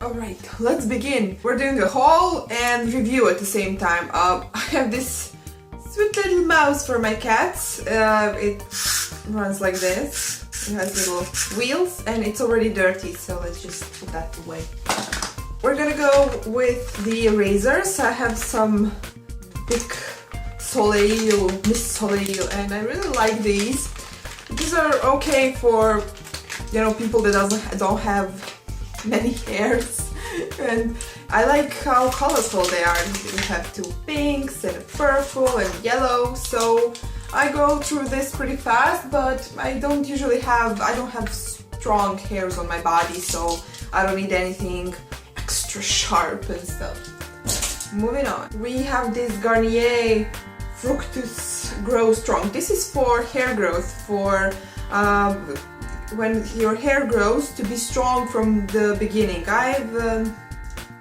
Alright, let's begin. We're doing a haul and review at the same time. I have this sweet little mouse for my cats. It runs like this. It has little wheels and it's already dirty, so let's just put that away. We're gonna go with the erasers. I have some big Soleil, Miss Soleil, and I really like these. These are okay for, you know, people that don't have many hairs, and I like how colorful they are. We have two pinks and a purple and yellow, so I go through this pretty fast, but I don't have strong hairs on my body, so I don't need anything extra sharp and stuff. Moving on, we have this Garnier Fructus Grow Strong. This is for hair growth, for when your hair grows, to be strong from the beginning. I've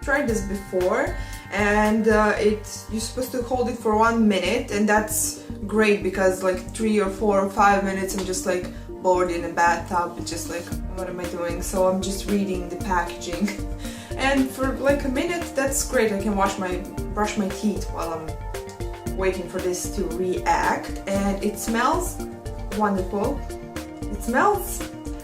tried this before, and you're supposed to hold it for 1 minute, and that's great because like 3 or 4 or 5 minutes I'm just like bored in a bathtub. It's just like, what am I doing? So I'm just reading the packaging. And for like a minute, that's great. I can brush my teeth while I'm waiting for this to react, and it smells wonderful. It smells,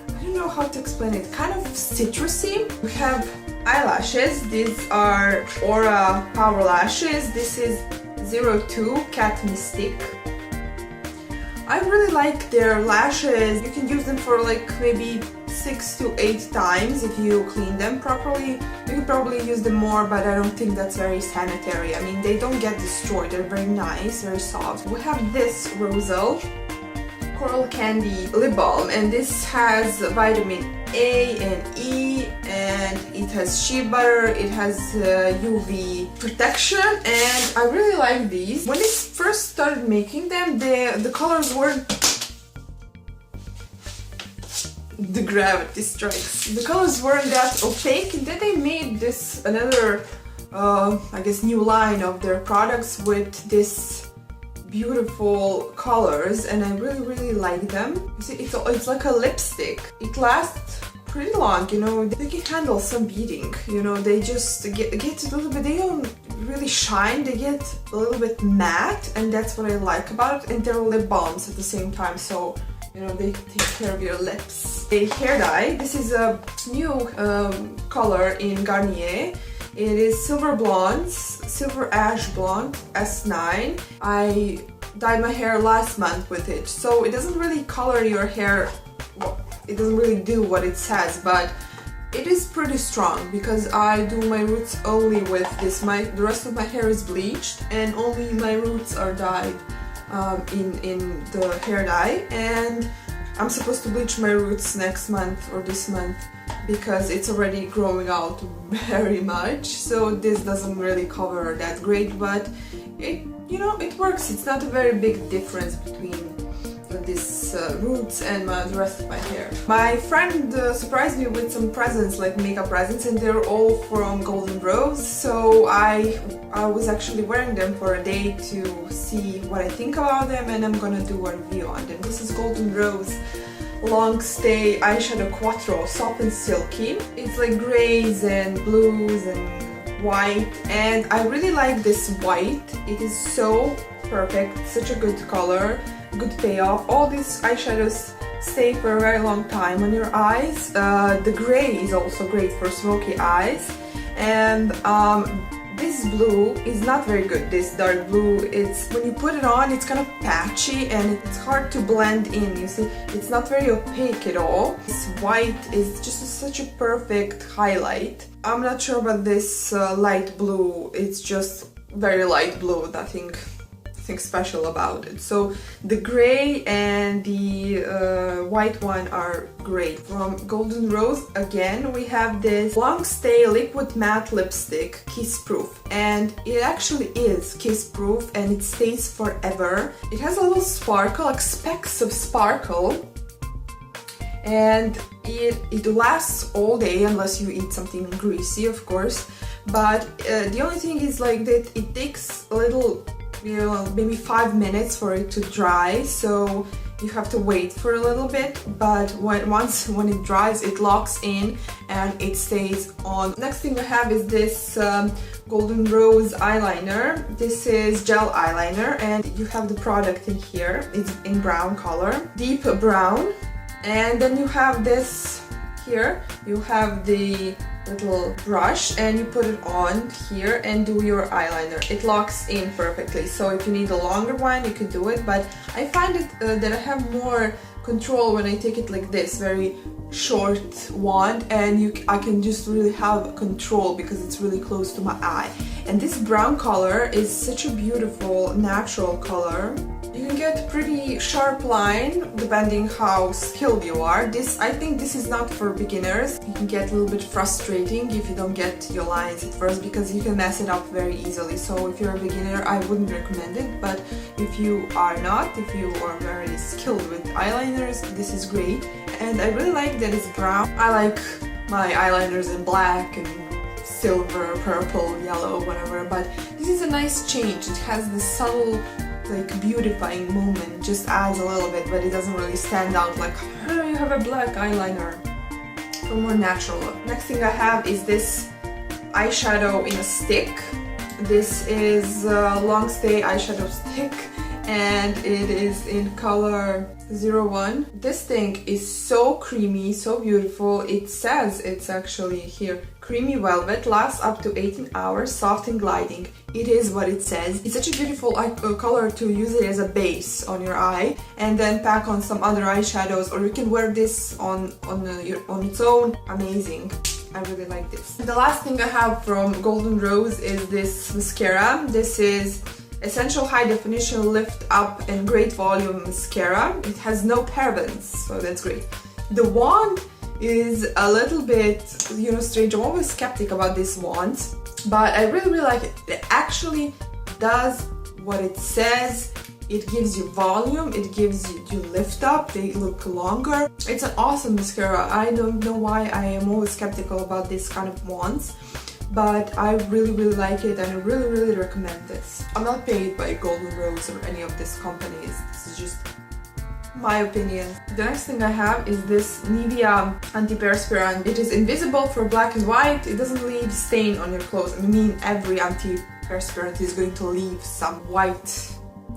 I don't know how to explain it, kind of citrusy. We have eyelashes. These are Aura Power Lashes. This is 02 Cat Mystic. I really like their lashes. You can use them for like maybe 6 to 8 times if you clean them properly. You could probably use them more, but I don't think that's very sanitary. I mean, they don't get destroyed. They're very nice, very soft. We have this Rosal Coral Candy Lip Balm, and this has vitamin A and E, and it has shea butter, it has UV protection, and I really like these. When I first started making them, the colors weren't... The gravity strikes. The colors weren't that opaque, and then they made this another, I guess, new line of their products with this beautiful colors, and I really like them. You see, it's like a lipstick. It lasts pretty long, you know. They can handle some beating, you know. They just get a little bit, they don't really shine, they get a little bit matte, and that's what I like about it. And they're lip balms at the same time, so you know, they take care of your lips. A hair dye. This is a new color in Garnier. It is Silver Blonde, Silver Ash Blonde S9. I dyed my hair last month with it, so it doesn't really color your hair. Well, it doesn't really do what it says, but it is pretty strong because I do my roots only with this. The rest of my hair is bleached, and only my roots are dyed in the hair dye. And I'm supposed to bleach my roots next month or this month because it's already growing out very much, so this doesn't really cover that great, but it, you know, it works. It's not a very big difference between these roots and the rest of my hair. My friend surprised me with some presents, like makeup presents, and they're all from Golden Rose, so I was actually wearing them for a day to see what I think about them, and I'm gonna do a review on them. This is Golden Rose Longstay eyeshadow quatro, soft and silky. It's like grays and blues and white, and I really like this white. It is so perfect, such a good color, good payoff. All these eyeshadows stay for a very long time on your eyes. The gray is also great for smoky eyes, and this blue is not very good. This dark blue, it's when you put it on, it's kind of patchy and it's hard to blend in. You see, it's not very opaque at all. This white is just such a perfect highlight. I'm not sure about this light blue. It's just very light blue, nothing special about it. So the gray and the white one are great. From Golden Rose, again, we have this Longstay Liquid Matte Lipstick, Kissproof, and it actually is Kissproof and it stays forever. It has a little sparkle, like specks of sparkle, and it lasts all day unless you eat something greasy, of course. But the only thing is like that it takes a little, you know, maybe 5 minutes for it to dry, so you have to wait for a little bit, but when it dries, it locks in and it stays on. Next thing I have is this Golden Rose eyeliner. This is gel eyeliner, and you have the product in here. It's in brown color, deep brown. And then you have this here. You have the little brush and you put it on here and do your eyeliner. It locks in perfectly, so if you need a longer one you can do it, but I find it that I have more control when I take it like this, very short wand, and I can just really have control because it's really close to my eye. And this brown color is such a beautiful natural color. You can get pretty sharp line depending how skilled you are. I think this is not for beginners. You can get a little bit frustrating if you don't get your lines at first because you can mess it up very easily. So if you're a beginner, I wouldn't recommend it, but if you are not, if you are very skilled with eyeliners, this is great. And I really like that it's brown. I like my eyeliners in black and silver, purple, yellow, whatever, but this is a nice change. It has this subtle like beautifying moment, just adds a little bit, but it doesn't really stand out like, oh, you have a black eyeliner. For more natural look. Next thing I have is this eyeshadow in a stick. This is Longstay eyeshadow stick, and it is in color 01. This thing is so creamy, so beautiful. It says it's actually here, creamy velvet, lasts up to 18 hours, soft and gliding. It is what it says. It's such a beautiful color to use it as a base on your eye and then pack on some other eyeshadows, or you can wear this on its own. Amazing. I really like this. And the last thing I have from Golden Rose is this mascara. This is Essential High Definition Lift Up and Great Volume Mascara. It has no parabens, so that's great. The wand is a little bit, strange. I'm always skeptic about these wands, but I really like it. It actually does what it says. It gives you volume, it gives you lift up, they look longer. It's an awesome mascara. I don't know why I am always skeptical about this kind of wands, but I really like it and I really recommend this. I'm not paid by Golden Rose or any of these companies. This is just my opinion. The next thing I have is this Nivea antiperspirant. It is invisible for black and white. It doesn't leave stain on your clothes. I mean, every antiperspirant is going to leave some white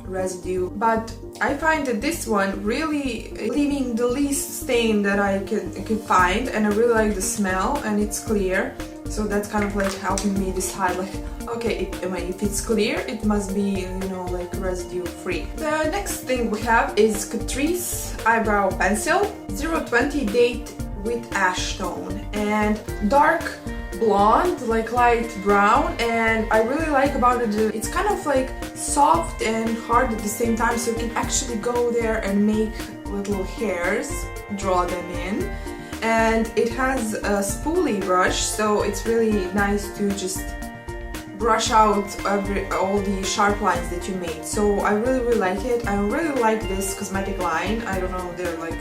residue, but I find that this one really leaving the least stain that I can find, and I really like the smell, and it's clear, so that's kind of like helping me decide like, okay, if it's clear, it must be, like residue free. The next thing we have is Catrice Eyebrow Pencil 020 Date with Ash Tone, and dark blonde, like light brown, and I really like about it, it's kind of like soft and hard at the same time, so you can actually go there and make little hairs, draw them in. And it has a spoolie brush, so it's really nice to just brush out all the sharp lines that you made. So I really like it. I really like this cosmetic line. I don't know, they're like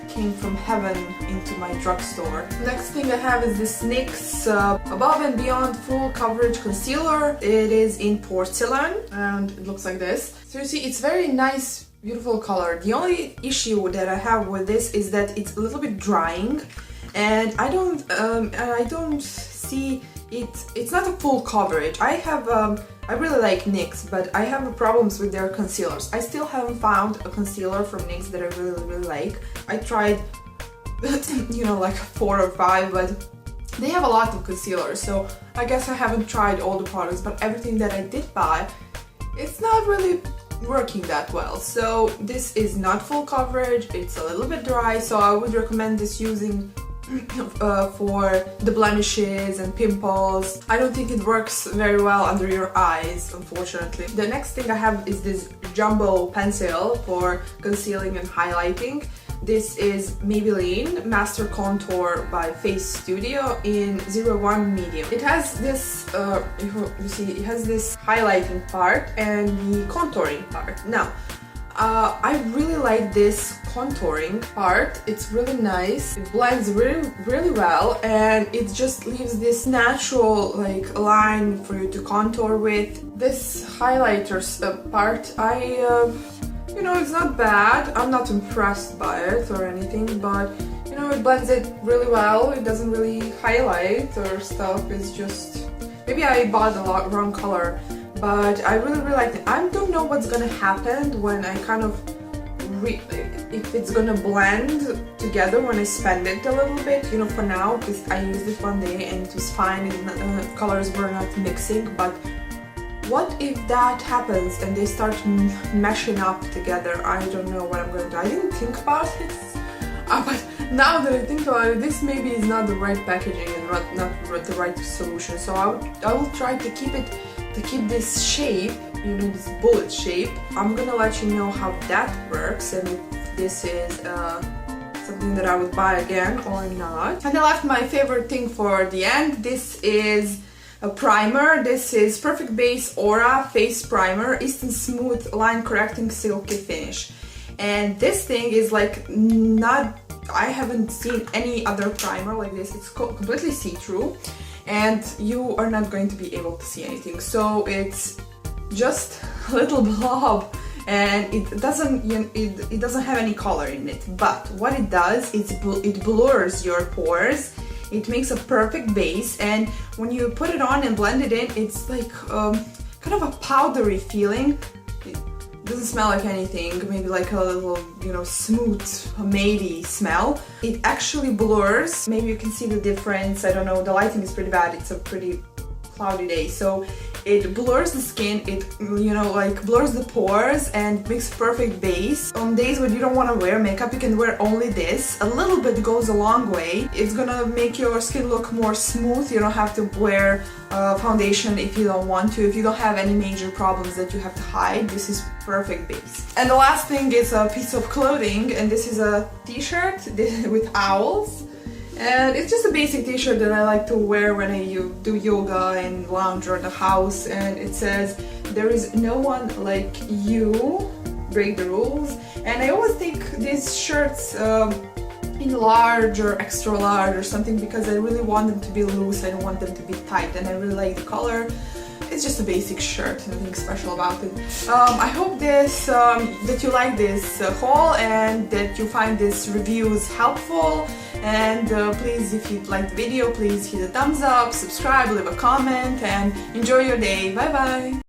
came from heaven into my drugstore. Next thing I have is this NYX Above and Beyond Full Coverage Concealer. It is in Porcelain and it looks like this. So you see, it's very nice, beautiful color. The only issue that I have with this is that it's a little bit drying, and I don't see it. It's not a full coverage. I really like NYX, but I have problems with their concealers. I still haven't found a concealer from NYX that I really like. I tried, like 4 or 5, but they have a lot of concealers, so I guess I haven't tried all the products, but everything that I did buy, it's not really working that well. So this is not full coverage, it's a little bit dry, so I would recommend this using for the blemishes and pimples. I don't think it works very well under your eyes, unfortunately. The next thing I have is this jumbo pencil for concealing and highlighting. This is Maybelline Master Contour by Face Studio in 01 medium. It has this, you see, it has this highlighting part and the contouring part. Now, I really like this contouring part. It's really nice. It blends really well, and it just leaves this natural line for you to contour with. This highlighters part, you know, it's not bad. I'm not impressed by it or anything, but you know, it blends it really well. It doesn't really highlight or stuff. It's just, maybe I bought the wrong color, but I really like it. I don't know what's gonna happen when I kind of if it's gonna blend together when I spend it a little bit, you know, for now, because I used it one day and it was fine and colors were not mixing, but what if that happens and they start meshing up together? I don't know what I'm gonna do. I didn't think about it, but now that I think about it, this maybe is not the right packaging and not the right solution. So I will try to keep this shape, you know, this bullet shape. I'm gonna let you know how that works and if this is something that I would buy again or not. And I left my favorite thing for the end. This is a primer. This is Perfect Base Aura Face Primer, Instant Smooth Line Correcting Silky Finish. And this thing is like I haven't seen any other primer like this. It's completely see-through and you are not going to be able to see anything. So it's just a little blob and it doesn't have any color in it. But what it does is it blurs your pores. It makes a perfect base, and when you put it on and blend it in, it's like kind of a powdery feeling. It doesn't smell like anything, maybe like a little, you know, smooth, matey smell. It actually blurs. Maybe you can see the difference. I don't know, the lighting is pretty bad. It's a pretty cloudy day, so it blurs the skin, it, you know, like blurs the pores and makes a perfect base. On days when you don't want to wear makeup, you can wear only this. A little bit goes a long way. It's gonna make your skin look more smooth. You don't have to wear foundation if you don't want to. If you don't have any major problems that you have to hide, this is perfect base. And the last thing is a piece of clothing, and this is a t-shirt with owls. And it's just a basic t-shirt that I like to wear when I do yoga and lounge around the house, and it says, "There is no one like you, break the rules." And I always think these shirts in large or extra large or something because I really want them to be loose, I don't want them to be tight, and I really like the color. It's just a basic shirt, nothing special about it. I hope that you like this haul and that you find this reviews helpful. And please, if you liked the video, please hit a thumbs up, subscribe, leave a comment, and enjoy your day. Bye bye!